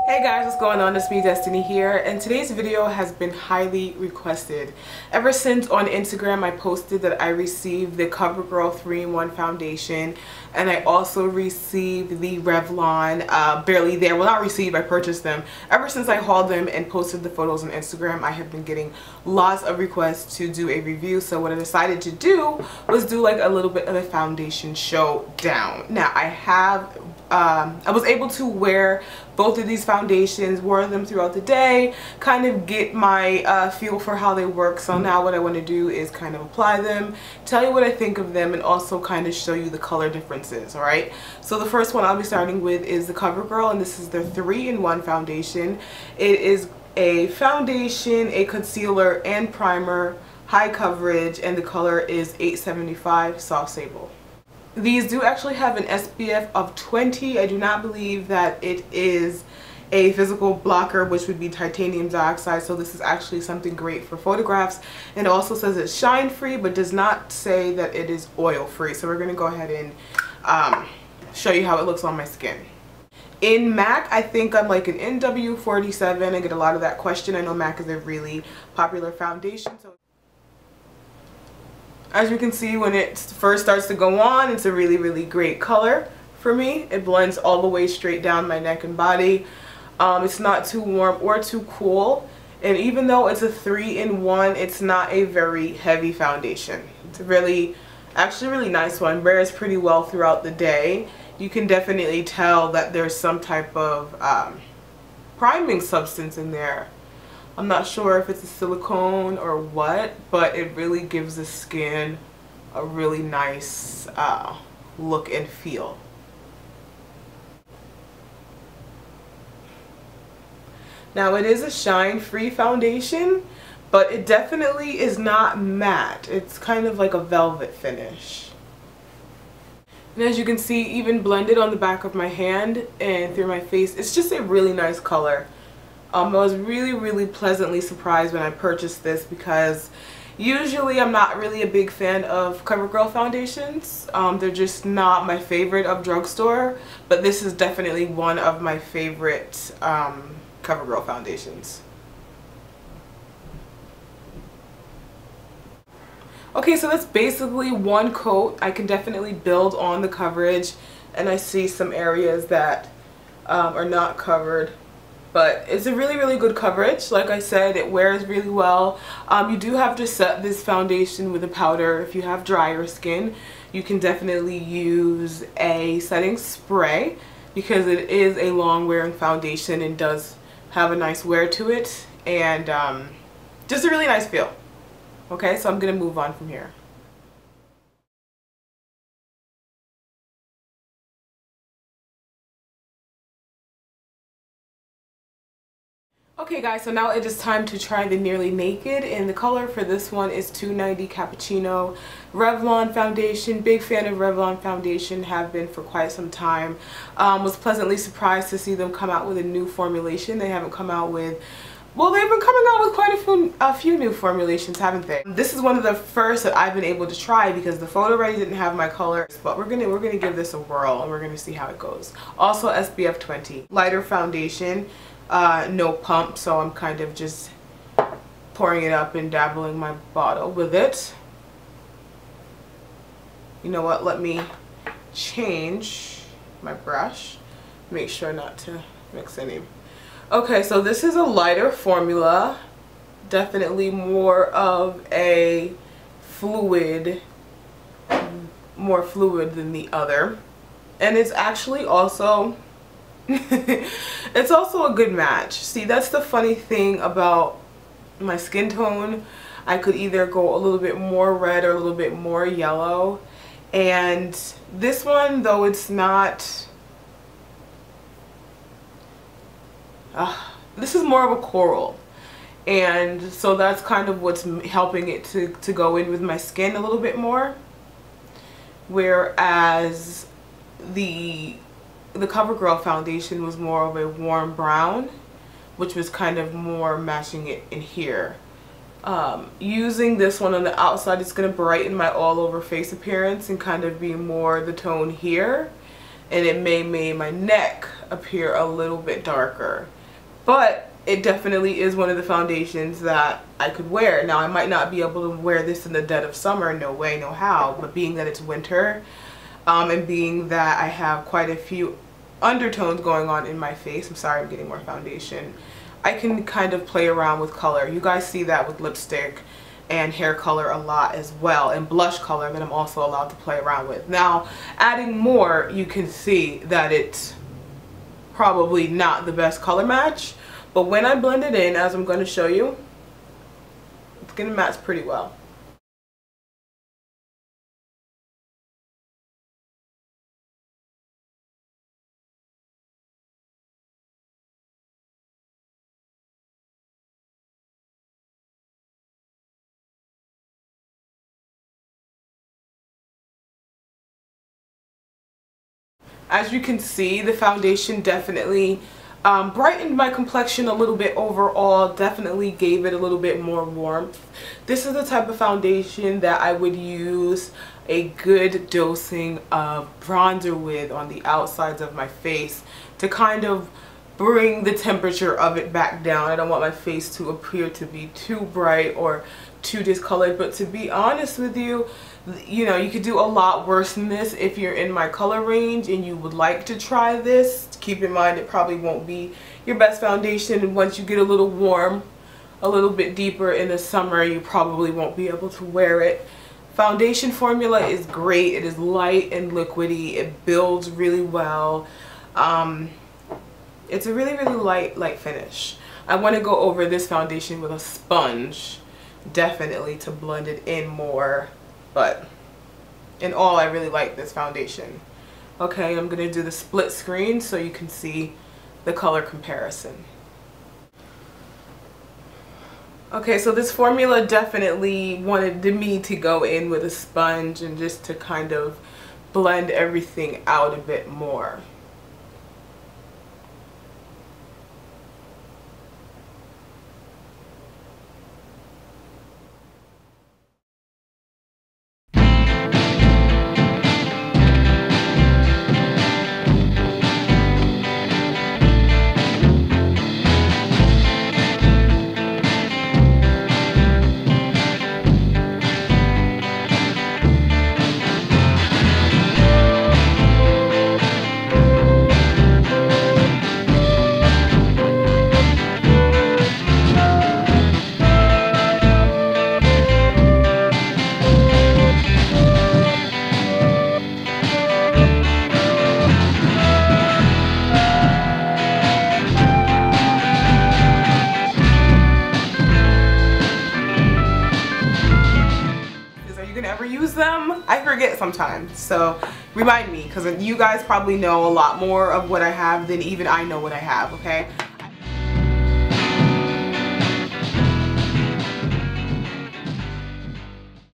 Hey guys, what's going on? It's me, Destiny here, and today's video has been highly requested. Ever since on Instagram I posted that I received the CoverGirl 3-in-1 foundation, and I also received the Revlon Barely There. Well, not received, I purchased them. Ever since I hauled them and posted the photos on Instagram, I have been getting lots of requests to do a review. So what I decided to do was do like a little bit of a foundation showdown. Now I was able to wear both of these foundations, wore them throughout the day, kind of get my feel for how they work. So now what I want to do is kind of apply them, tell you what I think of them, and also kind of show you the color differences. Alright, so the first one I'll be starting with is the CoverGirl, and this is their 3-in-1 foundation. It is a foundation, a concealer, and primer, high coverage, and the color is 875 Soft Sable. These do actually have an SPF of 20. I do not believe that it is a physical blocker, which would be titanium dioxide, so this is actually something great for photographs. And it also says it's shine free, but does not say that it is oil free. So we're going to go ahead and show you how it looks on my skin. In MAC, I think I'm like an NW47. I get a lot of that question. I know MAC is a really popular foundation. As you can see, when it first starts to go on, it's a really great color for me. It blends all the way straight down my neck and body. It's not too warm or too cool. And even though it's a 3-in-1, it's not a very heavy foundation. It's a actually really nice one. Wears pretty well throughout the day. You can definitely tell that there's some type of priming substance in there. I'm not sure if it's a silicone or what, but it really gives the skin a really nice look and feel. Now it is a shine-free foundation, but it definitely is not matte. It's kind of like a velvet finish. And as you can see, even blended on the back of my hand and through my face, it's just a really nice color. I was really pleasantly surprised when I purchased this, because usually I'm not really a big fan of CoverGirl foundations. They're just not my favorite of drugstore, but this is definitely one of my favorite CoverGirl foundations. Okay, so that's basically one coat. I can definitely build on the coverage, and I see some areas that are not covered. But it's a really good coverage. Like I said, it wears really well. You do have to set this foundation with a powder. If you have drier skin, you can definitely use a setting spray, because it is a long wearing foundation and does have a nice wear to it, and just a really nice feel. Okay, so I'm gonna move on from here. Okay guys, so now it is time to try the Nearly Naked, and the color for this one is 290 Cappuccino Revlon Foundation. Big fan of Revlon Foundation, have been for quite some time. Was pleasantly surprised to see them come out with a new formulation. They haven't come out with, well, they've been coming out with quite a few new formulations, haven't they? This is one of the first that I've been able to try, because the photo already didn't have my color, but we're gonna give this a whirl and we're gonna see how it goes. Also SPF 20. Lighter foundation. No pump, so I'm kind of just pouring it up and dabbling my bottle with it. You know what, let me change my brush, make sure not to mix any. Okay, so this is a lighter formula, definitely more of a fluid, more fluid than the other, and it's actually also it's also a good match. See, that's the funny thing about my skin tone. I could either go a little bit more red or a little bit more yellow, and this one, though it's not this is more of a coral, and so that's kind of what's helping it to go in with my skin a little bit more, whereas the CoverGirl foundation was more of a warm brown, which was kind of more matching it in here. Using this one on the outside, it's going to brighten my all over face appearance and kind of be more the tone here, and it may make my neck appear a little bit darker. but it definitely is one of the foundations that I could wear. Now I might not be able to wear this in the dead of summer, no way, no how, but being that it's winter, and being that I have quite a few undertones going on in my face, I'm sorry I'm getting more foundation, I can kind of play around with color. You guys see that with lipstick and hair color a lot as well, and blush color that I'm also allowed to play around with. Now adding more, you can see that it's probably not the best color match, but when I blend it in, as I'm going to show you, it's going to match pretty well. As you can see, the foundation definitely brightened my complexion a little bit overall, definitely gave it a little bit more warmth. This is the type of foundation that I would use a good dosing of bronzer with on the outsides of my face to kind of bring the temperature of it back down. I don't want my face to appear to be too bright or too discolored, but to be honest with you, you know, you could do a lot worse than this. If you're in my color range and you would like to try this, keep in mind it probably won't be your best foundation, and once you get a little warm, a little bit deeper in the summer, you probably won't be able to wear it. Foundation formula is great. It is light and liquidy. It builds really well. It's a really light finish. I want to go over this foundation with a sponge, definitely, to blend it in more, but in all, I really like this foundation. Okay, I'm going to do the split screen so you can see the color comparison. Okay, so this formula definitely wanted me to go in with a sponge and just to kind of blend everything out a bit more. Use them. I forget sometimes, so remind me, because you guys probably know a lot more of what I have than even I know what I have. Okay,